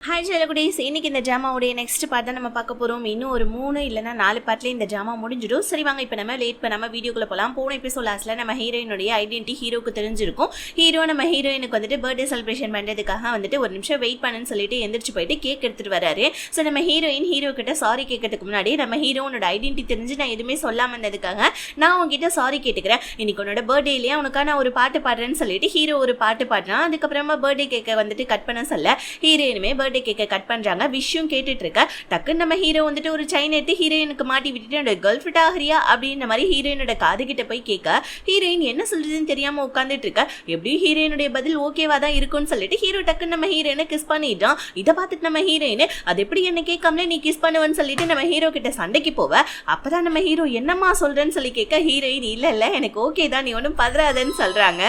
Hi செல்லகுடீஸ், இன்னைக்கு இந்த ட்ராமாவுடைய next part தான் நம்ம பார்க்க போகிறோம். இன்னும் ஒரு 3 இல்லைனா 4 பார்ட்லேயே இந்த ட்ராமா முடிஞ்சிடும். சரி வாங்க, இப்போ நம்ம லேட் பண்ணாமல் வீடியோக்குள்ளே போகலாம். போன எபிசோட் லாஸ்ட்டில் நம்ம ஹீரோயினுடைய ஐடென்டிட்டி ஹீரோக்கு தெரிஞ்சிருக்கும். ஹீரோ நம்ம ஹீரோயினுக்கு வந்துட்டு பர்த்டே செலிப்ரேஷன் பண்ணுறதுக்காக வந்துட்டு ஒரு நிமிஷம் வெயிட் பண்ணுன்னு சொல்லிட்டு எந்திரிச்சு போயிட்டு கேக் எடுத்துகிட்டு வராரு. ஸோ நம்ம ஹீரோ கிட்ட சாரி கேட்கறதுக்கு முன்னாடி நம்ம ஹீரோனோட ஐடென்டிட்டி தெரிஞ்சு நான் எதுவுமே சொல்லாமல் இருந்ததுக்காக நான் உங்ககிட்ட சாரி கேட்டுக்கிறேன். இன்னைக்கு உன்னோட பர்த்டேலேயே உனக்காக நான் ஒரு பாட்டு பாடுறேன்னு சொல்லிட்டு ஹீரோ ஒரு பாட்டு பாடுறான். அதுக்கப்புறமா பர்த்டே கேக்கை வந்துட்டு கட் பண்ண சொல்ல ஹீரோயினுமே பர்த்டே கேக்கை கட் பண்ணுறாங்க. விஷயம் கேட்டுட்டு இருக்க டக்குன்னு நம்ம ஹீரோ வந்துட்டு ஒரு செயின் எடுத்து ஹீரோயினுக்கு மாட்டி விட்டுட்டு என்னோட கேர்ள் ஃப்ரெண்ட் ஆகிறியா அப்படின்ற மாதிரி ஹீரோயினோட காது கிட்ட போய் கேட்க ஹீரோயின் என்ன சொல்றதுன்னு தெரியாம உட்காந்துட்டு இருக்க. எப்படியும் ஹீரோயினுடைய பதில் ஓகேவா தான் இருக்கும்னு சொல்லிட்டு ஹீரோ டக்குன்னு நம்ம ஹீரோயினை கிஸ் பண்ணிடுறான். இதை பார்த்துட்டு நம்ம ஹீரோயின் அது எப்படி என்ன கேட்காமலே நீ கிஸ் பண்ணுவேன்னு சொல்லிட்டு நம்ம ஹீரோ கிட்ட சண்டைக்கு போவ. அப்பதான் நம்ம ஹீரோ என்னம்மா சொல்றேன்னு சொல்லி கேட்க ஹீரோயின் இல்ல எனக்கு ஓகே தான், நீ ஒன்றும் பதறாதன்னு சொல்றாங்க.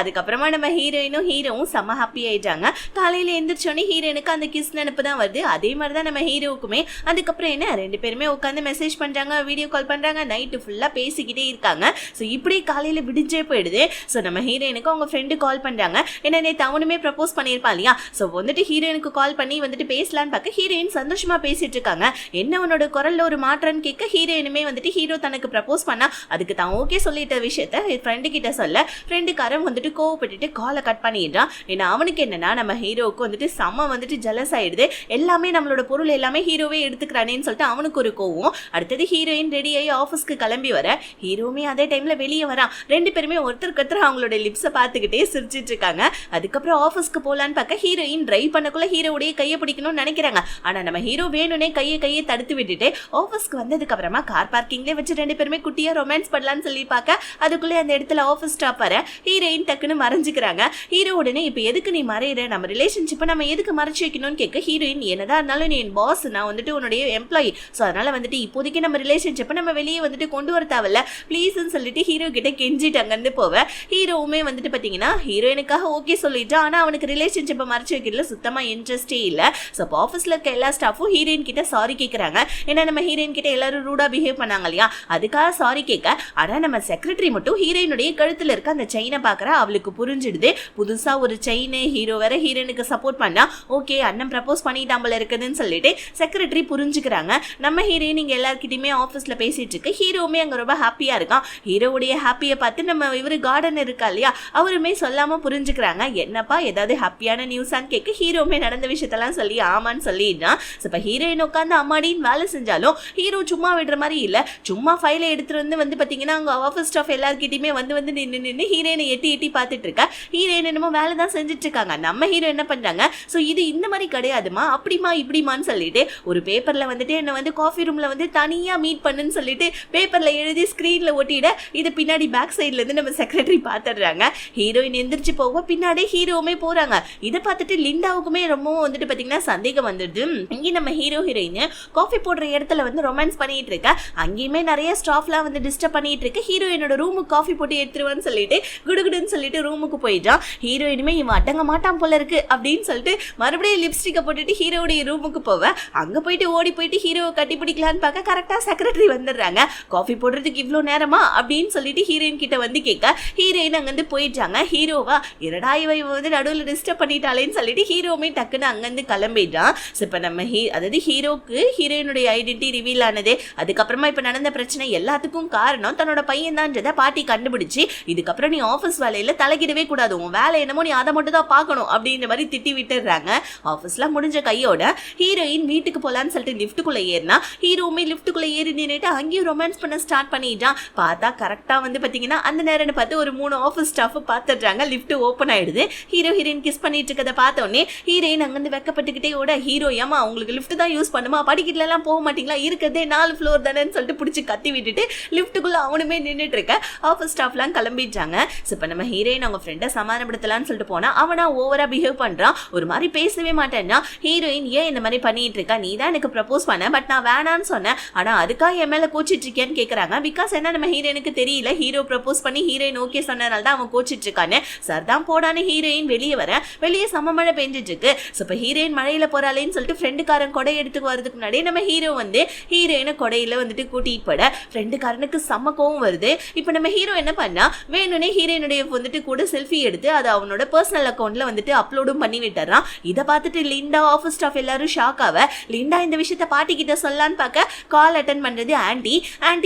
அதுக்கப்புறமா நம்ம ஹீரோயினும் ஹீரோவும் செம்ம ஹாப்பி ஆயிட்டாங்க. காலையில எந்திரிச்சோடனே ஹீரோயினுக்கு அந்த கிஸ் நினைப்பு தான் வருது. அதே மாதிரி தான் நம்ம ஹீரோவுக்குமே. அதுக்கப்புறம் என்ன, 2 பேருமே உட்காந்து மெசேஜ் பண்றாங்க, வீடியோ கால் பண்றாங்க, நைட்டு ஃபுல்லா பேசிக்கிட்டே இருக்காங்க. ஸோ இப்படி காலையில விடிஞ்சே போயிடுது. ஸோ நம்ம ஹீரோயினுக்கு அவங்க ஃப்ரெண்டு கால் பண்றாங்க. ஏன்னா நேற்று அவனுமே ப்ரப்போஸ் பண்ணியிருப்பா இல்லையா. ஸோ வந்துட்டு ஹீரோயினுக்கு கால் பண்ணி வந்துட்டு பேசலான்னு பார்க்க ஹீரோயின் சந்தோஷமா பேசிட்டு இருக்காங்க. என்ன உன்னோட குரல்ல ஒரு மாற்றம்னு கேட்க ஹீரோயினுமே வந்துட்டு ஹீரோ தனக்கு ப்ரப்போஸ் பண்ணா அதுக்கு தான் ஓகே சொல்லிட்ட விஷயத்த ஃப்ரெண்டு கிட்ட சொல்ல ஃப்ரெண்டுக்காரன் வந்துட்டு கோவப்பட்டுட்டு காலை கட் பண்ணிடுறான். ஏன்னா அவனுக்கு என்னன்னா நம்ம ஹீரோவுக்கு வந்துட்டு செம்ம வந்துட்டு ஜெலஸ் ஆயிடுது. எல்லாமே நம்மளோட பொருள் எல்லாமே ஹீரோவே எடுத்துக்கிறானேன்னு சொல்லிட்டு அவனுக்கு ஒரு கோவம். அடுத்தது ஹீரோயின் ரெடி ஆகி ஆஃபீஸ்க்கு கிளம்பி வர ஹீரோவுமே அதே டைம்ல வெளியே வரான். 2 பேருமே ஒருத்தருக்கு அவங்களோட லிப்ஸை பார்த்துக்கிட்டே சிரிச்சிட்டு இருக்காங்க. அதுக்கப்புறம் ஆஃபீஸ்க்கு போலான்னு பார்க்க ஹீரோயின் டிரைவ் பண்ணக்குள்ள ஹீரோவுடைய கையை பிடிக்கணும்னு நினைக்கிறாங்க. ஆனா நம்ம ஹீரோ வேணும்னே கையை தடுத்து விட்டுட்டு ஆஃபீஸ்க்கு வந்ததுக்கு அப்புறமா கார் பார்க்கிங்லேயே வச்சு 2 பேருமே குட்டியா ரொமான்ஸ் பண்ணலான்னு சொல்லி பார்க்க அதுக்குள்ளே அந்த இடத்துல ஆஃபீஸ் ஸ்டாப் வர ஹீரோயின் டக்குன்னு மறைஞ்சிக்கிறாங்க. ஹீரோ உடனே இப்போ எதுக்கு நீ மறையிற, நம்ம ரிலேஷன்ஷிப்பை நம்ம எதுக்கு மறைச்சு வைக்கணும்னு கேட்க ஹீரோயின் என்னதான் இருந்தாலும் நீ என் பாஸ், நான் வந்துட்டு உன்னுடைய எம்ப்ளாயி. ஸோ அதனால வந்துட்டு இப்போதைக்கு நம்ம ரிலேஷன்ஷிப்பை நம்ம வெளியே வந்துட்டு கொண்டு வர தேவையில்ல ப்ளீஸ்ன்னு சொல்லிட்டு ஹீரோ கிட்ட கெஞ்சிட்டு அங்கேருந்து போவேன். ஹீரோவுமே வந்துட்டு பார்த்தீங்கன்னா ஹீரோயினுக்காக ஓகே சொல்லிட்டு ஆனால் அவனுக்கு ரிலேஷன்ஷிப்பை மறைச்சு வைக்கிறதுல சுத்தமாக இன்ட்ரெஸ்டே இல்லை. ஸோ அப்போ ஆஃபீஸில் இருக்க எல்லா ஸ்டாஃபும் ஹீரோயின் கிட்ட சாரி கேட்குறாங்க. ஏன்னா நம்ம ஹீரோயின் கிட்ட எல்லாரும் ரூடா பிஹேவ் பண்ணாங்க இல்லையா, அதுக்காக சாரி கேட்க. ஆனால் நம்ம செக்ரட்டரி மட்டும் ஹீரோயினுடைய கழுத்தில் இருக்க அந்த செயினை பார்க்குறா. அவளுக்கு புரிஞ்சிடுது புதுசாக ஒரு செயின், ஹீரோ வேற ஹீரோயினுக்கு சப்போர்ட் பண்ணா ஓகே அண்ணன் ப்ரப்போஸ் பண்ணிட்டாம்பல இருக்குதுன்னு சொல்லிட்டு செக்ரட்டரி புரிஞ்சுக்கிறாங்க. நம்ம ஹீரோயின் இங்கே எல்லாருக்கிட்டையுமே ஆஃபீஸில் பேசிட்டு இருக்கு. ஹீரோவுமே அங்கே ரொம்ப ஹாப்பியாக இருக்கான். ஹீரோவுடைய ஹாப்பியை பார்த்து நம்ம இவர் கார்டன் இருக்கா இல்லையா அவருமே சொல்லாமல் புரிஞ்சுக்கிறாங்க. என்னப்பா ஏதாவது ஹாப்பியான நியூஸான்னு கேட்க ஹீரோவுமே நடந்த விஷயத்தெல்லாம் சொல்லி ஆமான்னு சொல்லிடுறான். இப்போ ஹீரோயின் உட்காந்து அம்மாடின்னு வேலை செஞ்சாலும் ஹீரோ சும்மா விடுற மாதிரி இல்லை. சும்மா ஃபைலை எடுத்துட்டு வந்து பார்த்தீங்கன்னா அவங்க ஆஃபீஸ் ஸ்டாஃப் எல்லாருக்கிட்டையுமே வந்து நின்று ஹீரோயினை எட்டி பார்த்துட்டு இருக்கா. ஹீரோயின் என்னமோ வேலை தான் செஞ்சுட்டு இருக்காங்க. நம்ம ஹீரோ என்ன பண்ணுறாங்க, ஸோ இது இந்த மாதிரி கிடையாதுமா அப்படிமா இப்படிமான்னு சொல்லிட்டு ஒரு பேப்பர்ல வந்துட்டு என்ன வந்து காஃபி ரூம்ல வந்து தனியா மீட் பண்ணுன்னு சொல்லிட்டு பேப்பர்ல எழுதி ஸ்கிரீன்ல ஒட்டிட இது பின்னாடி பேக் சைட்ல இருந்து நம்ம செக்ரட்டரி பாத்துடுறாங்க. ஹீரோயின் எந்திரிச்சு போக பின்னாடி ஹீரோவுமே போறாங்க. இதை பார்த்துட்டு லிண்டாவுக்குமே ரொம்ப வந்துட்டு பாத்தீங்கன்னா சந்தேகம் வந்துடுது. இங்கே நம்ம ஹீரோயின் காஃபி போடுற இடத்துல வந்து ரொமான்ஸ் பண்ணிட்டு இருக்க. அங்கேயுமே நிறைய ஸ்டாஃப்லாம் வந்து டிஸ்டர்ப் பண்ணிட்டு இருக்கு. ஹீரோயினோட ரூமுக்கு காஃபி போட்டு எடுத்துருவான்னு சொல்லிட்டு குடுகுடுன்னு சொல்லிட்டு ரூமுக்கு போயிட்டான். ஹீரோயினுமே இவன் அடங்க மாட்டான் போல இருக்கு அப்படின்னு சொல்லிட்டு மறுபடியும் லிப்ஸ்டிக்கை போட்டுட்டு ஹீரோடைய ரூமுக்கு போவேன். அங்க போயிட்டு ஓடி போயிட்டு ஹீரோவை கட்டி பிடிக்கலான்னு பார்க்க கரெக்டா செக்ரட்டரி வந்துடுறாங்க. காஃபி போடுறதுக்கு இவ்வளோ நேரமா அப்படின்னு சொல்லிட்டு ஹீரோயின் கிட்ட வந்து கேட்க ஹீரோயின் அங்கேருந்து போயிட்டாங்க. ஹீரோவா இரடா இவ வந்து நடுவில் டிஸ்டர்ப் பண்ணிட்டாலேன்னு சொல்லிட்டு ஹீரோவுமே டக்குன்னு அங்கேருந்து கிளம்பிடுறான். இப்போ நம்ம அதாவது ஹீரோக்கு ஹீரோயினுடைய ஐடென்டிட்டி ரிவீல் ஆனது, அதுக்கப்புறமா இப்போ நடந்த பிரச்சனை எல்லாத்துக்கும் காரணம் தன்னோட பையன் தான்றதை பாட்டி கண்டுபிடிச்சு இதுக்கப்புறம் நீ ஆஃபீஸ் வேலையில தலைக்கிடவே கூடாது, உன் வேலை என்னமோ நீ அதை மட்டும் தான் பார்க்கணும் அப்படின்ற மாதிரி திட்டி விட்டுடுறாங்க. ஆஃபீஸ்லாம் முடிஞ்ச கையோட ஹீரோயின் வீட்டுக்கு போலான்னு சொல்லிட்டு லிஃப்ட்டுக்குள்ள ஏறினா ஹீரோவுமே லிஃப்ட்டுக்குள்ள ஏறி நின்றுட்டு அங்கேயும் ரொமான்ஸ் பண்ண ஸ்டார்ட் பண்ணிட்டான். பார்த்தா கரெக்டாக வந்து பார்த்தீங்கன்னா அந்த நேரம்னு பார்த்து ஒரு 3 ஆஃபீஸ் ஸ்டாஃப் பார்த்துடுறாங்க. லிஃப்ட் ஓப்பன் ஆயிடுது. ஹீரோயின் கிஸ் பண்ணிட்டு இருக்கதை பார்த்தோன்னே ஹீரோயின் அங்கேருந்து வெக்கப்பட்டுக்கிட்டே ஓட ஹீரோ ஏமா உங்களுக்கு லிஃப்ட் தான் யூஸ் பண்ணுமா, படிக்கட்டுலாம் போக மாட்டீங்களா, இருக்கிறதே 4 ஃப்ளோர் தானேன்னு சொல்லிட்டு பிடிச்சி கத்தி விட்டுட்டு லிஃப்ட்டுக்குள்ள அவனுமே நின்றுட்டு இருக்க. ஆஃபீஸ் ஸ்டாஃப்லாம் கிளம்பிட்டாங்க. இப்போ நம்ம ஹீரோயின் அவங்க ஃப்ரெண்டை சமாதானப்படுத்தலான்னு சொல்லிட்டு போனா அவனா ஓவரா பிஹேவ் பண்றான். ஒரு மாதிரி பேசவே மாட்டேன்னா ஹீரோயின் ஏன் இந்த மாதிரி பண்ணிட்டு இருக்கா, நீ தான் எனக்கு ப்ரப்போஸ் பண்ண பட் நான் வேணான்னு சொன்னேன், ஆனா அதுக்காக என் மேல கோச்சிட்டு இருக்கேன்னு கேட்கறாங்க. பிகாஸ் என்ன நம்ம ஹீரோயினுக்கு தெரியல ஹீரோ ப்ரப்போஸ் பண்ணி ஹீரோயின் ஓகே சொன்னனால தான் அவன் கோச்சிட்டு இருக்கான்னு. சார் தான் போடான்னு ஹீரோயின் வெளியே வர வெளியே சம மழை பெஞ்சிட்டு இருக்கு. ஸோ இப்போ ஹீரோயின் மழையில போறாளேன்னு சொல்லிட்டு ஃப்ரெண்டுக்காரன் கொடை எடுத்துக்கு வரதுக்கு முன்னாடியே நம்ம ஹீரோ வந்து ஹீரோயினை கொடையில வந்துட்டு கூட்டிட்டு போட ஃப்ரெண்டுக்காரனுக்கு செம்ம கோவம் வருது. இப்போ நம்ம ஹீரோ என்ன பண்ணா வேணும்னே ஹீரோயினுடைய வந்துட்டு கூட செல்ஃபி எடுத்து அதை அவனோட பர்சனல் அக்கௌண்ட்ல வந்துட்டு அப்லோடும் பண்ணி விட்டுறான். இதை பார்த்துட்டு பார்த்துட்டு லிண்டா ஆஃபீஸ் ஸ்டாஃப் எல்லாரும் ஷாக் ஆவ. லிண்டா இந்த விஷயத்த பாட்டி கிட்ட சொல்லலான்னு பார்க்க கால் அட்டன் பண்றது ஆண்டி.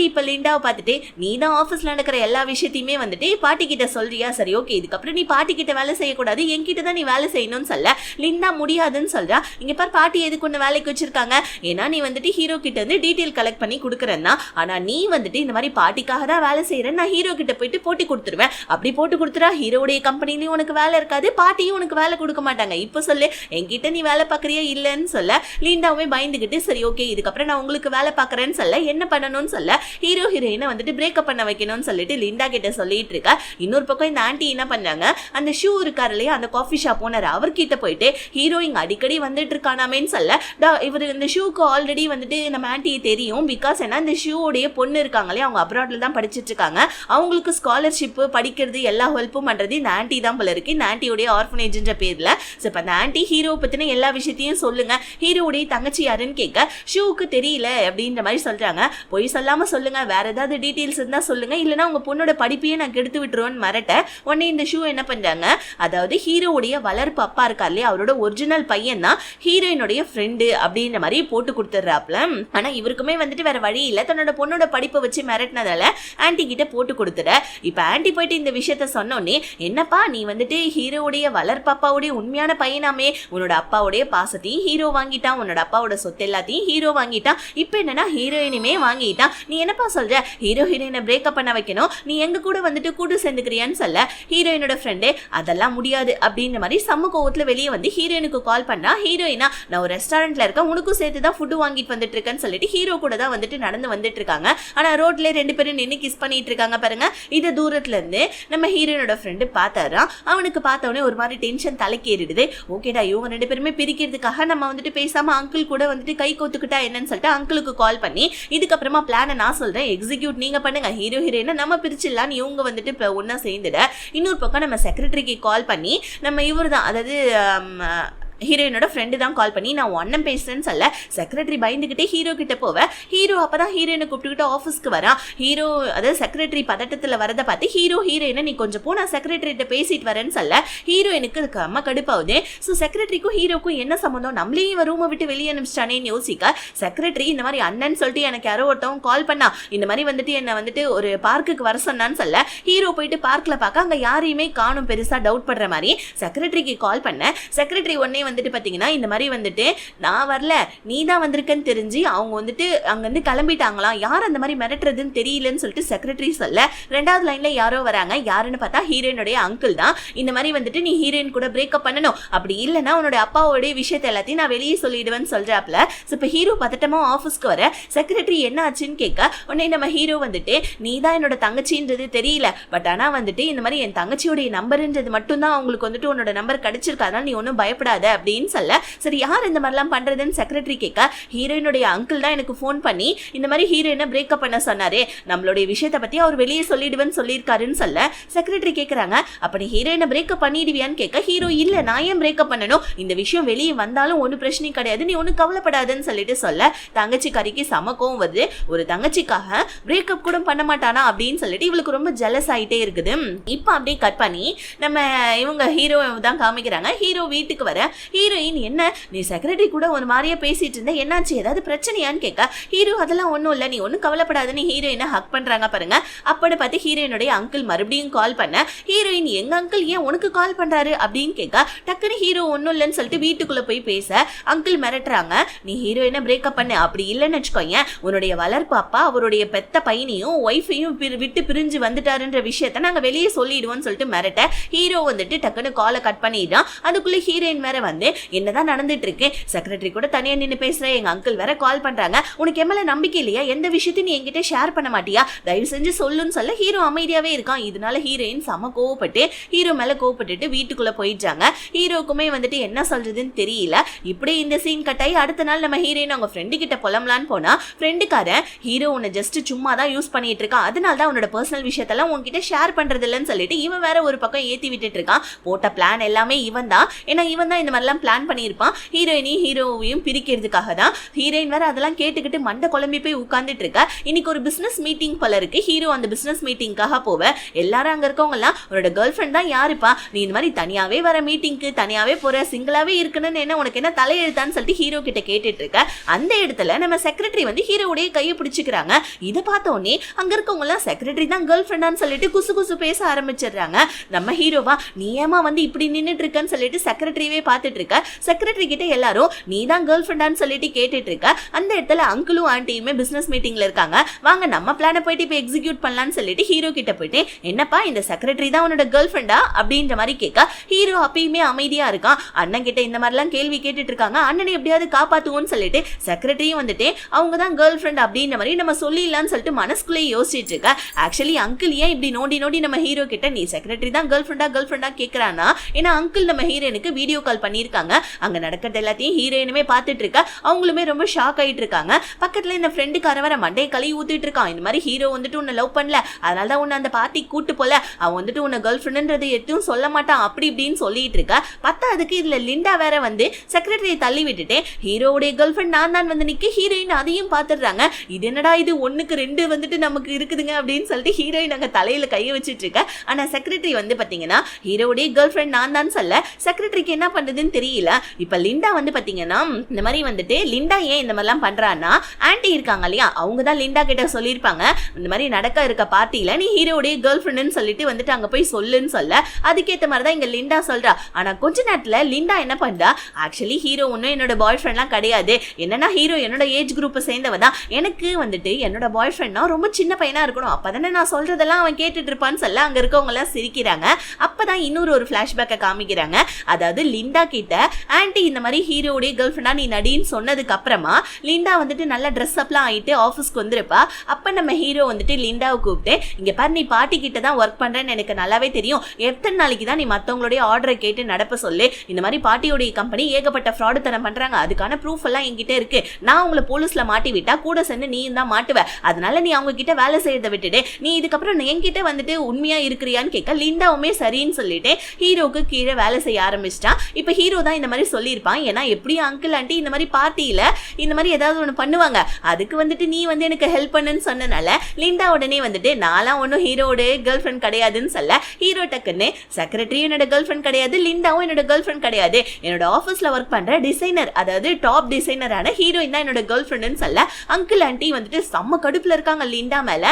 இப்ப லிண்டாவை பார்த்துட்டு நீ தான் ஆஃபீஸ்ல நடக்கிற எல்லா விஷயத்தையுமே வந்துட்டு பாட்டி கிட்ட சொல்றியா? சரி ஓகே, இதுக்கப்புறம் நீ பாட்டி கிட்ட வேலை செய்யக்கூடாது, என்கிட்ட தான் நீ வேலை செய்யணும்னு சொல்ல. லிண்டா முடியாதுன்னு சொல்றா. இங்க பார் பாட்டி எதுக்கு ஒன்று வேலைக்கு வச்சிருக்காங்க, ஏன்னா நீ வந்துட்டு ஹீரோ கிட்ட இருந்து டீட்டெயில் கலெக்ட் பண்ணி கொடுக்குறேன்னா, ஆனா நீ வந்துட்டு இந்த மாதிரி பாட்டிக்காக தான் வேலை செய்யறேன், நான் ஹீரோ கிட்ட போயிட்டு போட்டி கொடுத்துருவேன். அப்படி போட்டு கொடுத்துறா ஹீரோடைய கம்பெனிலையும் உனக்கு வேலை இருக்காது, பாட்டியும் உனக்கு வேலை கொடுக்க மாட்டாங்க. இப்போ சொல்லு என்கிட்ட நீ வேலை பார்க்கறியா இல்லைன்னு சொல்ல. லிண்டாவே பயந்துகிட்டு சரி ஓகே இதுக்கப்புறம் நான் உங்களுக்கு வேலை பார்க்கறேன்னு சொல்ல. என்ன பண்ணணும்னு சொல்ல ஹீரோ ஹீரோயினை வந்துட்டு பிரேக்கப் பண்ண வைக்கணும்னு சொல்லிட்டு லிண்டா கிட்ட சொல்லிட்டு இருக்கா. இன்னொரு பக்கம் இந்த ஆண்டி என்ன பண்ணாங்க, அந்த ஷூ இருக்காரு இல்லையா அந்த காஃபி ஷாப் ஓனர், அவர்கிட்ட போயிட்டு ஹீரோ இங்க அடிக்கடி வந்துட்டு இருக்கானாமேன்னு சொல்ல. இவர் இந்த ஷூக்கு ஆல்ரெடி வந்துட்டு நம்ம ஆண்டியை தெரியும். பிகாஸ் என்ன இந்த ஷூடைய பொண்ணு இருக்காங்களே அவங்க அப்ராட்ல தான் படிச்சுட்டு இருக்காங்க. அவங்களுக்கு ஸ்காலர்ஷிப் படிக்கிறது எல்லா ஹெல்ப்பும் பண்றது இந்த ஆண்டி தான் போல இருக்கு, இந்த ஆண்டியோடைய ஆர்ஃபனேஜ்ன்ற பேர்ல. இப்போ அந்த ஆண்டி ஹீரோ பத்தின எல்லா விஷயத்தையும் சொல்லுங்க, ஹீரோடைய தங்கச்சி யாருன்னு கேட்க ஷூக்கு தெரியல அப்படின்ற மாதிரி சொல்றாங்க. பொய் சொல்லாம சொல்லுங்க, வேற ஏதாவது டீட்டெயில்ஸ் இருந்தா சொல்லுங்க, இல்லைன்னா உங்க பொண்ணோட படிப்பையே நான் கெடுத்து விட்டுருவோன்னு மிரட்ட. உடனே இந்த ஷூ என்ன பண்றாங்க, அதாவது ஹீரோவுடைய வளர்ப்பு அப்பா இருக்கார் இல்லையா அவரோட ஒரிஜினல் பையன் தான் ஹீரோயினுடைய ஃப்ரெண்டு அப்படின்ற மாதிரி போட்டு கொடுத்துட்றாப்ல. ஆனா இவருக்குமே வந்துட்டு வேற வழி இல்லை, தன்னோட பொண்ணோட படிப்பை வச்சு மிரட்டினதால ஆன்டி கிட்ட போட்டு கொடுத்துற. இப்ப ஆன்டி போயிட்டு இந்த விஷயத்த சொன்னோன்னே என்னப்பா நீ வந்துட்டு ஹீரோவுடைய வளர்ப்பு அப்பாவுடைய உண்மையான பையனாமே, உன்னோட அப்பாவுடைய பாசத்தையும் ஹீரோ வாங்கிட்டான், உன்னோட அப்பாவோட சொத்து எல்லாத்தையும் ஹீரோ வாங்கிட்டான், இப்ப என்னன்னா ஹீரோயினுமே வாங்கிட்டான், நீ என்னப்பா சொல்ற ஹீரோ ஹீரோயினை பிரேக்கப் பண்ண வைக்கணும், நீ எங்க கூட வந்துட்டு கூட்டு சேர்ந்துக்கிறியான்னு சொல்ல. ஹீரோயினோட ஃப்ரெண்டு அதெல்லாம் முடியாது அப்படின்ற மாதிரி சம்ம கோவத்துல வெளியே வந்து ஹீரோயினுக்கு கால் பண்ணா. ஹீரோயினா நான் ஒரு ரெஸ்டாரண்ட்ல இருக்கேன், உனக்கும் சேர்த்து தான் ஃபுட்டு வாங்கிட்டு வந்துட்டு இருக்கேன்னு சொல்லிட்டு ஹீரோ கூட தான் வந்துட்டு நடந்து வந்துட்டு இருக்காங்க. ஆனா ரோட்ல ரெண்டு பேரும் நின்று கிஸ் பண்ணிட்டு இருக்காங்க பாருங்க. இது தூரத்துல இருந்து நம்ம ஹீரோயினோட ஃப்ரெண்டு பார்த்தாராம். அவனுக்கு பார்த்தவொடனே ஒரு மாதிரி டென்ஷன் தலைக்கு ஏறிடுது. ஓகேடா இவங்க ரெண்டு பேருமே பிரிக்கிறதுக்காக நம்ம வந்துட்டு பேசாம அங்கிள் கூட வந்துட்டு கை கோத்துக்கிட்டா என்னன்னு சொல்லிட்டு அங்கிளுக்கு கால் பண்ணி இதுக்கப்புறமா பிளானை நான் சொல்றேன் எக்ஸிக்யூட் நீங்க பண்ணுங்க, ஹீரோ ஹீரோயினை நம்ம பிரிச்சிடலான்னு இவங்க வந்துட்டு இப்போ ஒன்னா சேர்ந்துட. இன்னொரு பக்கம் நம்ம செக்ரட்டரிக்கு கால் பண்ணி நம்ம இவர் தான் அதாவது ஹீரோயினோட ஃப்ரெண்டு தான் கால் பண்ணி நான் ஒன்னம் பேசுறேன்னு சொல்ல. செக்ரட்டரி பயந்துகிட்டே ஹீரோ கிட்ட போவேன். ஹீரோ அப்பதான் ஹீரோயினை கூப்பிட்டுக்கிட்டு ஆஃபீஸ்க்கு வரான். ஹீரோ அதாவது செக்ரட்டரி பதட்டத்தில் வரதை பார்த்து ஹீரோயினை நீ கொஞ்சம் போ நான் செக்ரட்டரிட்ட பேசிட்டு வரேன்னு சொல்ல. ஹீரோயினுக்கு அதுக்கு அம்மா கடுப்பாகுது. ஸோ செக்ரட்டரிக்கும் ஹீரோக்கும் என்ன சம்மந்தம், நம்மளையும் இவன் ரூமை விட்டு வெளியே அனுப்பிச்சிட்டானேன்னு யோசிக்க செக்ரட்டரி இந்த மாதிரி அண்ணன் சொல்லிட்டு எனக்கு யாரோ ஒருத்தவங்க கால் பண்ணா, இந்த மாதிரி வந்துட்டு என்னை வந்துட்டு ஒரு பார்க்குக்கு வர சொன்னான்னு சொல்ல. ஹீரோ போயிட்டு பார்க்கில் பார்க்க அங்கே யாரையுமே காணும், பெருசாக டவுட் படுற மாதிரி. செக்ரட்டரிக்கு கால் பண்ண செக்ரட்டரி உடனே வந்துட்டு பாத்தீங்கன்னா இந்த மாதிரி வந்துட்டு நான் வரல நீ தான் வந்திருக்கன்னு தெரிஞ்சு அவங்க வந்துட்டு அங்கிருந்து கிளம்பிட்டாங்களாம், யார் அந்த மாதிரி மிரட்டுறதுன்னு தெரியலன்னு சொல்லிட்டு செக்ரட்டரி சொல்ல. ரெண்டாவது லைன்ல யாரோ வராங்க, யாருன்னு பார்த்தா ஹீரோயினுடைய அங்கிள் தான். இந்த மாதிரி வந்துட்டு நீ ஹீரோயின் கூட பிரேக்கப் பண்ணணும், அப்படி இல்லைன்னா உன்னோட அப்பாவோடைய விஷயத்த எல்லாத்தையும் நான் வெளியே சொல்லிடுவேன்னு சொல்றாப்ல. இப்போ ஹீரோ பதட்டமா ஆஃபீஸ்க்கு வர செக்ரட்டரி என்ன ஆச்சுன்னு கேட்க உடனே நம்ம ஹீரோ வந்துட்டு நீ தான் என்னோட தங்கச்சின்றது தெரியல, பட் ஆனா வந்துட்டு இந்த மாதிரி என் தங்கச்சியோடைய நம்பர்ன்றது மட்டும்தான் அவங்களுக்கு வந்துட்டு உன்னோட நம்பர் கிடைச்சிருக்கு, அதனால நீ ஒன்றும் பயப்படாத அப்படின்னு சொல்ல. சரி யார் இந்த மாதிரிலாம் பண்றதுன்னு செக்ரட்டரி கேட்க ஹீரோயினுடைய அங்கிள் தான் எனக்கு ஃபோன் பண்ணி இந்த மாதிரி ஹீரோயினை பிரேக்கப் பண்ண சொன்னாரே, நம்மளுடைய விஷயத்தை பத்தி அவர் வெளியே சொல்லிடுவேன்னு சொல்லியிருக்காருன்னு சொல்ல. செக்ரட்டரி கேட்கறாங்க அப்படி ஹீரோயினை பிரேக்கப் பண்ணிடுவியான்னு கேட்க ஹீரோ இல்ல நான் ஏன் பிரேக்கப் பண்ணணும், இந்த விஷயம் வெளியே வந்தாலும் ஒன்றும் பிரச்சனை கிடையாது, நீ ஒன்றும் கவலைப்படாதுன்னு சொல்லிட்டு சொல்ல. தங்கச்சி கறிக்கு சமக்கவும் வருது, ஒரு தங்கச்சிக்காக பிரேக்கப் கூட பண்ண மாட்டானா அப்படின்னு சொல்லிட்டு இவளுக்கு ரொம்ப ஜெலஸ் ஆகிட்டே இருக்குது. இப்போ அப்படியே கட் பண்ணி நம்ம இவங்க ஹீரோ தான் காமிக்கிறாங்க. ஹீரோ வீட்டுக்கு வர ஹீரோயின் என்ன நீ செக்ரட்டரி கூட ஒரு மாதிரியா பேசிட்டு இருந்த, என்னாச்சு ஏதாவது பிரச்சனையான்னு கேட்க ஹீரோ அதெல்லாம் ஒன்றும் இல்லை நீ ஒன்றும் கவலைப்படாதுன்னு ஹீரோயினை ஹக் பண்றாங்க பாருங்க. அப்படி பார்த்து ஹீரோயினுடைய அங்கிள் மறுபடியும் கால் பண்ண ஹீரோயின் எங்க அங்கிள் ஏன் உனக்கு கால் பண்றாரு அப்படின்னு கேட்க டக்குன்னு ஹீரோ ஒன்றும் இல்லைன்னு சொல்லிட்டு வீட்டுக்குள்ள போய் பேச அங்கிள் மிரட்டுறாங்க நீ ஹீரோயினை பிரேக்கப் பண்ணு, அப்படி இல்லைன்னு வச்சுக்கோங்க உன்னுடைய வளர்ப்பு அப்பா அவருடைய பெத்த பையனையும் ஒய்ஃபையும் விட்டு பிரிஞ்சு வந்துட்டாருன்ற விஷயத்த நாங்கள் வெளியே சொல்லிடுவோம்னு சொல்லிட்டு மிரட்ட. ஹீரோ வந்துட்டு டக்குன்னு காலை கட் பண்ணிடுறான். அதுக்குள்ள ஹீரோயின் வேற வந்து என்னதான் நடந்துட்டு இருக்கு, செக்ரட்டரி கூட தனியா நின்று பேசுற, எங்க அங்கிள் வேற கால் பண்றாங்க, உனக்கு எம்எல்ஏ நம்பிக்கை இல்லையா, எந்த விஷயத்தையும் நீ என்கிட்ட ஷேர் பண்ண மாட்டியா, தயவு செஞ்சு சொல்லுன்னு சொல்ல ஹீரோ அமைதியாவே இருக்கான். இதனால ஹீரோயின் செம கோவப்பட்டு ஹீரோ மேல கோவப்பட்டுட்டு வீட்டுக்குள்ள போயிட்டாங்க. ஹீரோக்குமே வந்துட்டு என்ன சொல்றதுன்னு தெரியல. இப்படி இந்த சீன் கட்டாயி அடுத்த நாள் நம்ம ஹீரோயின் அவங்க ஃப்ரெண்டு கிட்ட புலம்பலான்னு போனா ஃப்ரெண்டுக்காரன் ஹீரோ உன்னை ஜஸ்ட் சும்மா தான் யூஸ் பண்ணிட்டு இருக்கான், அதனால தான் உன்னோட பர்சனல் விஷயத்தெல்லாம் உன்கிட்ட ஷேர் பண்றது இல்லைன்னு சொல்லிட்டு இவன் வேற ஒரு பக்கம் ஏத்தி விட்டுட்டு இருக்கான். போட்ட பிளான் எல்லாமே இவன் தான், ஏன்னா இவன் தான் இந்த மாதிரி இதெல்லாம் பிளான் பண்ணியிருப்பான் ஹீரோயினையும் ஹீரோவையும் பிரிக்கிறதுக்காக தான். ஹீரோயின் வேற அதெல்லாம் கேட்டுக்கிட்டு மண்டை குழம்பி போய் உட்கார்ந்துட்டு இருக்கா. இன்னைக்கு ஒரு பிசினஸ் மீட்டிங் போல இருக்கு. ஹீரோ அந்த பிசினஸ் மீட்டிங்காக போவ. எல்லாரும் அங்க இருக்கவங்க எல்லாம் உன்னோட கேர்ள் ஃப்ரெண்ட் தான் யாருப்பா, நீ இந்த மாதிரி தனியாவே வர மீட்டிங்க்கு தனியாவே போற, சிங்கிளாவே இருக்கணும்னு என்ன உனக்கு என்ன தலையெழுத்தான்னு சொல்லிட்டு ஹீரோ கிட்ட கேட்டுட்டு இருக்க. அந்த இடத்துல நம்ம செக்ரட்டரி வந்து ஹீரோவுடைய கையை பிடிச்சிக்கிறாங்க. இதை பார்த்த உடனே அங்க இருக்கவங்க எல்லாம் செக்ரட்டரி தான் கேர்ள் ஃப்ரெண்டான்னு சொல்லிட்டு குசு குசு பேச ஆரம்பிச்சிடுறாங்க. நம்ம ஹீரோவா நீ ஏமா வந்து இப்படி நின்னுட்டு இருக்கன்னு சொல்லிட்டு செக்ரட்டரியவே பார்த்துட்டு இருக்க. செக்ரட்டரி கிட்ட எல்லாரும் நீ தான் கேர்ள் ஃப்ரெண்டான்னு சொல்லிட்டு கேட்டுட்டு இருக்க. அந்த இடத்துல அங்கிளும் ஆண்டியுமே பிசினஸ் மீட்டிங்ல இருக்காங்க. வாங்க நம்ம பிளான போயிட்டு இப்ப எக்ஸிக்யூட் பண்ணலாம்னு சொல்லிட்டு ஹீரோ கிட்ட போயிட்டு என்னப்பா இந்த செக்ரட்டரி தான் உன்னோட கேர்ள் ஃப்ரெண்டா அப்படின்ற மாதிரி கேட்க ஹீரோ அப்பயுமே அமைதியா இருக்கான். அண்ணன் கிட்ட இந்த மாதிரிலாம் கேள்வி கேட்டுட்டு இருக்காங்க, அண்ணனை எப்படியாவது காப்பாத்துவோன்னு சொல்லிட்டு செக்ரட்டரியும் வந்துட்டு அவங்க தான் கேர்ள் ஃப்ரெண்ட் அப்படின்ற மாதிரி நம்ம சொல்லிடலாம்னு சொல்லிட்டு மனசுக்குள்ளே யோசிச்சுட்டு இருக்க. ஆக்சுவலி அங்கிள் ஏன் இப்படி நோண்டி நோண்டி நம்ம ஹீரோ கிட்ட நீ செக்ரட்டரி தான் கேர்ள் ஃப்ரெண்டா கேட்கறானா, ஏன்னா அங்கிள் நம்ம ஹீரோனுக்கு வீடியோ கால் பண்ணியிருக்காங்க. அங்க நடக்கிறது எல்லாத்தையும் ஹீரோயினுமே பார்த்துட்டு இருக்கா. அவங்களுமே ரொம்ப ஷாக் ஆயிட்டு இருக்காங்க. பக்கத்துல இந்த ஃப்ரெண்டுக்கார வர மண்டையை கழுவி ஊத்திட்டு இருக்கான். இந்த மாதிரி ஹீரோ வந்துட்டு உன்னை லவ் பண்ணல, அதனால தான் உன்னை அந்த பார்ட்டி கூட்டு போல, அவன் வந்துட்டு உன்னை கேர்ள் ஃப்ரெண்டுன்றது எதுவும் சொல்ல மாட்டான் அப்படி இப்படின்னு சொல்லிட்டு இருக்கா. அதுக்கு இதுல லிண்டா வேற வந்து செக்ரட்டரியை தள்ளி விட்டுட்டு ஹீரோவுடைய கேர்ள் ஃப்ரெண்ட் நான் தான் வந்து நிக்க ஹீரோயின் அதையும் பார்த்துடுறாங்க. இது என்னடா இது ஒண்ணுக்கு ரெண்டு வந்துட்டு நமக்கு இருக்குதுங்க அப்படின்னு சொல்லிட்டு ஹீரோயின் அங்க தலையில கையை வச்சுட்டு இருக்க. ஆனா செக்ரட்டரி வந்து பாத்தீங்கன்னா ஹீரோவுடைய கேர்ள் ஃப்ரெண்ட் நான் தான் சொல்ல செக்ரட்டரிக்கு என்ன பண்றதுன்னு தெரியல. இப்ப லிண்டா வந்து பாத்தீங்கன்னா இந்த மாதிரி வந்துட்டு லிண்டா ஏன் இந்த மாதிரிலாம் பண்றான்னா ஆன்டி இருக்காங்க இல்லையா, அவங்க தான் லிண்டா கிட்ட சொல்லியிருப்பாங்க இந்த மாதிரி நடக்க இருக்க பார்ட்டியில நீ ஹீரோவுடைய கேர்ள் ஃப்ரெண்ட்னு சொல்லிட்டு வந்துட்டு அங்க போய் சொல்லுன்னு சொல்ல அதுக்கேற்ற மாதிரி தான் இங்க லிண்டா சொல்றா. ஆனா கொஞ்ச நேரத்துல லிண்டா என்ன பண்றா, ஆக்சுவலி ஹீரோ ஒன்னும் என்னோட பாய் ஃப்ரெண்ட்லாம் கிடையாது, என்னன்னா ஹீரோ என்னோட ஏஜ் குரூப்பை சேர்ந்தவ தான், எனக்கு வந்துட்டு என்னோட பாய் ஃப்ரெண்ட்னா ரொம்ப சின்ன பையனா இருக்கணும், அப்பதானே நான் சொல்றதெல்லாம் அவன் கேட்டுட்டு இருப்பான்னு சொல்ல அங்க இருக்கவங்க எல்லாம் சிரிக்கிறாங்க. அப்பதான் இன்னொரு ஒரு பிளாஷ்பேக்கை காமிக்கிறாங்க. அதாவது லிண்டா கிட்ட ஆன்டி இந்த மாதிரி ஹீரோவுடைய கேர்ள் ஃப்ரெண்டா நீ நடின்னு சொன்னதுக்கு அப்புறமா லிண்டா வந்துட்டு நல்ல ட்ரெஸ் அப்லாம் ஆயிட்டு ஆஃபீஸ்க்கு வந்துருப்பா. அப்ப நம்ம ஹீரோ வந்துட்டு லிண்டாவை கூப்பிட்டு இங்க பாரு நீ பாட்டி கிட்ட தான் ஒர்க் பண்றேன்னு எனக்கு நல்லாவே தெரியும், எத்தனை நாளைக்கு தான் நீ மத்தவங்களுடைய ஆர்டரை கேட்டு நடப்ப சொல்லு, இந்த மாதிரி பாட்டியோடைய கம்பெனி ஏகப்பட்ட ஃப்ராடு தரம் பண்றாங்க, அதுக்கான ப்ரூஃப் எல்லாம் என்கிட்ட இருக்கு, நான் உங்களை போலீஸ்ல மாட்டி விட்டா கூட சேர்ந்து நீ தான் மாட்டுவ, அதனால நீ அவங்க கிட்ட வேலை செய்யறதை விட்டுட்டு நீ இதுக்கப்புறம் என்கிட்ட வந்துட்டு உண்மையா இருக்கிறியான்னு கேட்க லிண்டாவுமே சரின்னு சொல்லிட்டு ஹீரோக்கு கீழே வேலை செய்ய ஆரம்பிச்சிட்டான். இப்ப ஹீரோ தான் இந்த மாதிரி சொல்லியிருப்பான், ஏன்னா எப்படியும் அங்கிள் ஆண்டி இந்த மாதிரி பார்ட்டியில இந்த மாதிரி ஏதாவது ஒன்று பண்ணுவாங்க, அதுக்கு வந்துட்டு நீ வந்து எனக்கு ஹெல்ப் பண்ணுன்னு சொன்னனால லிண்டா உடனே வந்துட்டு நான்லாம் ஒன்றும் ஹீரோட கேர்ள் ஃப்ரெண்ட் கிடையாதுன்னு சொல்ல ஹீரோ டக்குன்னு செக்ரட்டரி என்னோட கேர்ள் ஃப்ரெண்ட் கிடையாது, லிண்டாவும் என்னோட கேர்ள் ஃப்ரெண்ட் கிடையாது, என்னோட ஆஃபீஸ்ல ஒர்க் பண்ற டிசைனர் அதாவது டாப் டிசைனரான ஹீரோயின் தான் என்னோட கேர்ள் ஃப்ரெண்ட்னு சொல்ல அங்கிள் ஆண்டி வந்துட்டு செம்ம கடுப்புல இருக்காங்க லிண்டா மேல.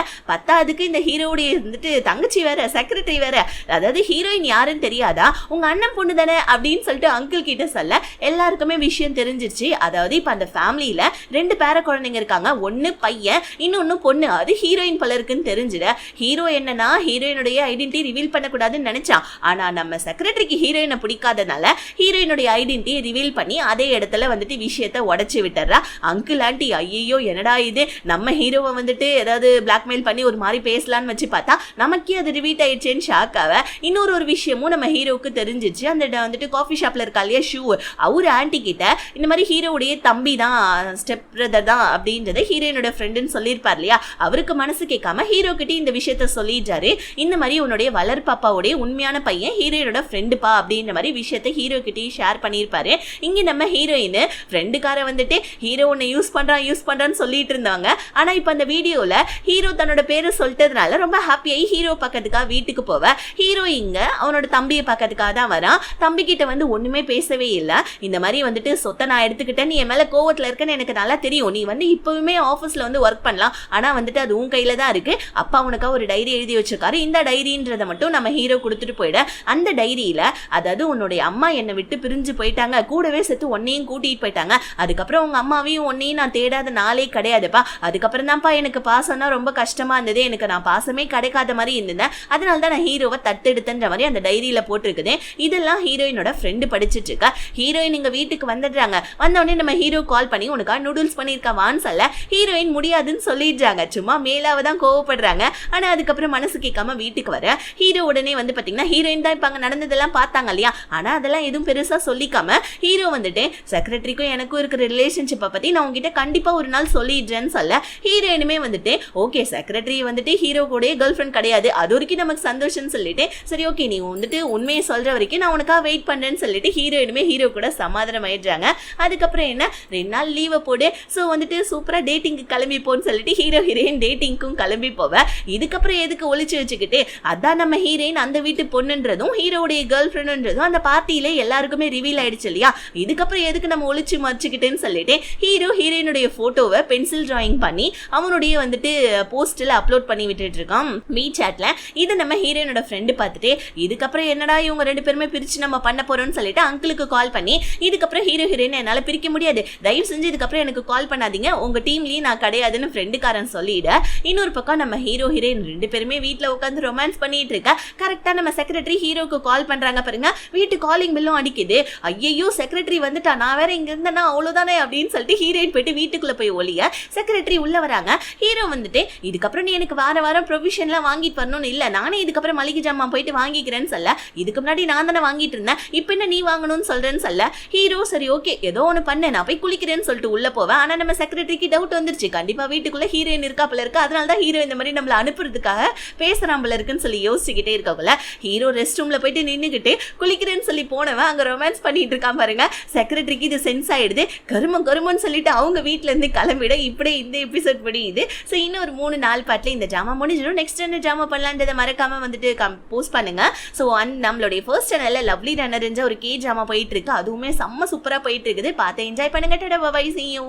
அதுக்கு இந்த ஹீரோடைய வந்துட்டு தங்கச்சி வேற செக்ரட்டரி வேற, அதாவது ஹீரோயின் யாருன்னு தெரியாதா, உங்க அண்ணன் பொண்ணு தானே அப்படின்னு சொல்லிட்டு அங்கிள் கிட்ட சொல்ல எல்லாருக்குமே விஷயம் தெரிஞ்சிருச்சு. அதாவது இப்ப அந்த ஃபேமிலியில 2 பேர குழந்தைங்க இருக்காங்க, ஒன்னு பையன் இன்னொன்னு பொண்ணு, அது ஹீரோயின் பல இருக்குன்னு தெரிஞ்சிட ஹீரோ என்னன்னா ஹீரோயினுடைய ஐடென்டிட்டி ரிவீல் பண்ணக்கூடாதுன்னு நினைச்சான். ஆனா நம்ம செக்ரட்டரிக்கு ஹீரோயினை பிடிக்காதனால ஹீரோயினுடைய ஐடென்டிட்டியை ரிவீல் பண்ணி அதே இடத்துல வந்துட்டு விஷயத்தை உடைச்சு விட்டுறா. அங்கிள் ஆண்டி ஐயோ என்னடா இது, நம்ம ஹீரோவை வந்துட்டு ஏதாவது பிளாக்மெயில் பண்ணி ஒரு மாதிரி பேசலான்னு வச்சு பார்த்தா நமக்கே அது ரிவீட் ஆயிடுச்சேன்னு ஷாக் ஆவ. இன்னொரு ஒரு விஷயமும் நம்ம ஹீரோவுக்கு தெரிஞ்சிச்சு. அந்த வந்துட்டு காஃபி ஷாப்ல இருக்கா இல்லையா ஷூ, அவரு ஆன்டி கிட்ட இந்த மாதிரி ஹீரோவுடைய தம்பி தான் ஸ்டெப் பிரதர் தான் அப்படின்றத ஹீரோயினோட ஃப்ரெண்டுன்னு சொல்லியிருப்பார் இல்லையா, அவருக்கு மனசு கேட்காம ஹீரோ கிட்ட இந்த விஷயத்த சொல்லிடுறாரு. இந்த மாதிரி உன்னுடைய வளர்ப்பாப்பாவுடைய உண்மையான பையன் ஹீரோயினோட ஃப்ரெண்டுப்பா அப்படின்ற மாதிரி விஷயத்த ஹீரோ கிட்டயும் ஷேர் பண்ணியிருப்பாரு. இங்க நம்ம ஹீரோயின் ஃப்ரெண்டுக்கார வந்துட்டு ஹீரோ உன்னை யூஸ் பண்றான்னு சொல்லிட்டு இருந்தாங்க. ஆனா இப்ப அந்த வீடியோல ஹீரோ தன்னோட பேரை சொல்லிட்டதுனால ரொம்ப ஹாப்பியாகி ஹீரோ பக்கத்துக்காக வீட்டுக்கு போவ. ஹீரோ இங்க அவனோட தம்பியை பக்கத்துக்காக தான் வரான். தம்பி கிட்ட வந்து ஒண்ணுமே பேசவே இல்லை. இந்த மாதிரி வந்துட்டு சொத்தை நான் எடுத்துக்கிட்டேன், நீ என் மேல கோவத்துல இருக்கன்னு எனக்கு நல்லா தெரியும், நீ வந்து இப்பவுமே ஆஃபீஸ்ல வந்து ஒர்க் பண்ணலாம், ஆனா வந்துட்டு அது உன் கையில தான் இருக்கு, அப்பா உனக்கா ஒரு டைரி எழுதி வச்சிருக்காரு, இந்த டைரின்றதை மட்டும் நம்ம ஹீரோ கொடுத்துட்டு போயிட. அந்த டைரியில அதாவது உன்னுடைய அம்மா என்னை விட்டு பிரிஞ்சு போயிட்டாங்க, கூடவே சேர்த்து உன்னையும் கூட்டிட்டு போயிட்டாங்க, அதுக்கப்புறம் உங்க அம்மாவையும் உன்னையும் நான் தேடாத நாளே கிடையாதுப்பா, அதுக்கப்புறம் தான்ப்பா எனக்கு பாசம்னா ரொம்ப கஷ்டமா இருந்தது, எனக்கு நான் பாசமே கிடைக்காத மாதிரி இருந்தேன், அதனால தான் நான் ஹீரோவை தத்தெடுத்தன்ற மாதிரி அந்த டைரியில போட்டிருக்குது. இதெல்லாம் ஹீரோயினோட ஃப்ரெண்டு படிச்சுட்டு இருக்கா. ஹீரோயின் இங்க வீட்டுக்கு வந்துடுறாங்க. வந்தோடனே நம்ம ஹீரோ கால் பண்ணி உனக்கா நூடுல்ஸ் பண்ணியிருக்காவான்னு சொல்ல ஹீரோயின் முடியாதுன்னு சொல்லிடுறாங்க. சும்மா மேலாவ தான் கோவப்படுறாங்க. ஆனா அதுக்கப்புறம் மனசு கேட்காம வீட்டுக்கு வர ஹீரோ உடனே வந்து பாத்தீங்கன்னா ஹீரோயின் தான் இப்ப அங்க நடந்ததெல்லாம் பார்த்தாங்க இல்லையா, ஆனா அதெல்லாம் எதுவும் பெருசா சொல்லிக்காம ஹீரோ வந்துட்டு செக்ரட்டரிக்கும் எனக்கும் இருக்கிற ரிலேஷன்ஷிப்பை பத்தி நான் உங்ககிட்ட கண்டிப்பா ஒரு நாள் சொல்லிடுறேன்னு சொல்ல ஹீரோயினுமே வந்துட்டு ஓகே செக்ரட்டரி வந்துட்டு ஹீரோ கூட கேர்ள் ஃப்ரெண்ட் கிடையாது, அது வரைக்கும் நமக்கு சந்தோஷம்னு சொல்லிட்டு சரி ஓகே நீ வந்துட்டு உண்மையை சொல்ற வரைக்கும் நான் உனக்காக வெயிட் பண்றேன்னு சொல்லிட்டு ஹீரோயினுமே ஹீரோ கூட சமாதானம் ஆயிடுறாங்க. அதுக்கப்புறம் என்ன 2 நாள் லீவை போடு, ஸோ வந்துட்டு சூப்பரா டேட்டிங்க்கு கிளம்பி போன்னு சொல்லிட்டு ஹீரோ ஹீரோயின் டேட்டிங்க்கும் கிளம்பி போவேன். இதுக்கப்புறம் எதுக்கு ஒளிச்சு வச்சுக்கிட்டு, அதான் நம்ம ஹீரோயின் அந்த வீட்டு பொண்ணுன்றதும் ஹீரோடைய கேர்ள் ஃப்ரெண்டுன்றதும் அந்த பார்ட்டியில எல்லாருக்குமே ரிவீல் ஆயிடுச்சு இல்லையா, இதுக்கப்புறம் எதுக்கு நம்ம ஒளிச்சு மறைச்சுக்கிட்டேன்னு சொல்லிட்டு ஹீரோ ஹீரோயினுடைய போட்டோவை பென்சில் டிராயிங் பண்ணி அவனுடைய வந்துட்டு போஸ்ட்ல அப்லோட் பண்ணி விட்டுட்டு இருக்கான் மீட் சாட்ல. இதை நம்ம ஹீரோயினோட ஃப்ரெண்டு பார்த்துட்டு இதுக்கப்புறம் என்னடா இவங்க 2 பேருமே பிரிச்சு நம்ம பண்ண போறோம்னு சொல்லிட்டு அங்கிளுக்கு கால் பண்ணி, இதுக்கப்புறம் ஹீரோ ஹீரோயின் என்னால பிரிக்க முடியாது, தயவு செஞ்சு இதுக்கப்புறம் எனக்கு கால் பண்ணாதீங்க, உங்க டீம்லயும் நான் கிடையாதுன்னு ஃப்ரெண்டுக்காரன் சொல்லிட, இன்னொரு பக்கம் நம்ம ஹீரோ ஹீரோயின் 2 பேருமே வீட்டுல உட்காந்து ரொமான்ஸ் பண்ணிட்டு இருக்க. கரெக்டா நம்ம செக்ரட்டரி ஹீரோக்கு கால் பண்றாங்க பாருங்க, வீட்டு காலிங் பில்லும் அடிக்குது. ஐயோ செக்ரட்டரி வந்துட்டா, நான் வேற இங்க இருந்தேன்னா அவ்வளவுதானே அப்படின்னு சொல்லிட்டு ஹீரோயின் போயிட்டு வீட்டுக்குள்ள போய் ஒளிய செக்ரட்டரி உள்ள வராங்க. ஹீரோ வந்துட்டு இதுக்கப்புறம் நீ எனக்கு வாரம் ப்ரொவிஷன்லாம் வாங்கிட்டு வரணும்னு இல்ல, நானே இதுக்கப்புறம் மளிகை ஜாமான் போயிட்டு வாங்கிக்கிறேன்னு சொல்ல, இதுக்கு முன்னாடி நான் தானே வாங்கிட்டு இருந்தேன், இப்ப என்ன நீ வாங்கணும்னு சொல்றேன்னு சொல்ல, ஹீரோ சரி ஓகே ஏதோ ஒன்று பண்ண நான் போய் குளிக்கிறேன்னு சொல்லிட்டு உள்ள போவேன். ஆனா நம்ம செக்ரட்டரிக்கு டவுட் வந்துருச்சு, கண்டிப்பா வீட்டுக்குள்ள ஹீரோயின் இருக்கா போல இருக்கு, அதனால தான் ஹீரோ இந்த மாதிரி நம்மள அனுப்புறதுக்காக பேசுறான் போல இருக்குன்னு சொல்லி யோசிச்சுக்கிட்டே இருக்கக்குள்ள ஹீரோ ரெஸ்ட் ரூம்ல போயிட்டு நின்னுக்கிட்டு குளிக்கிறேன்னு சொல்லி போனவன் அங்க ரொமான்ஸ் பண்ணிட்டு இருக்கான் பாருங்க. செக்ரட்டரிக்கு இது சென்ஸ் ஆயிடுது, கருமன்னு சொல்லிட்டு அவங்க வீட்டுல இருந்து கிளம்பிட. இப்படியே இந்த எபிசோட் முடியுது. ஸோ இன்னும் ஒரு 3-4 பாட்டில் இந்த ஜாமா முடிஞ்சிடும். நெக்ஸ்ட் என்ன ஜாமா பண்ணலான்றதை மறக்காம வந்துட்டு போஸ்ட் பண்ணுங்க. ஸோ நம்மளுடைய ஃபர்ஸ்ட் சேனல்ல லவ்லி ரன்னர் ஒரு கே ஜாமா போயிட்டு இருக்கு, அதுவுமே செம்ம சூப்பரா போயிட்டு இருக்குது, பார்த்து என்ஜாய் பண்ணுங்க. Tata bye bye, see you.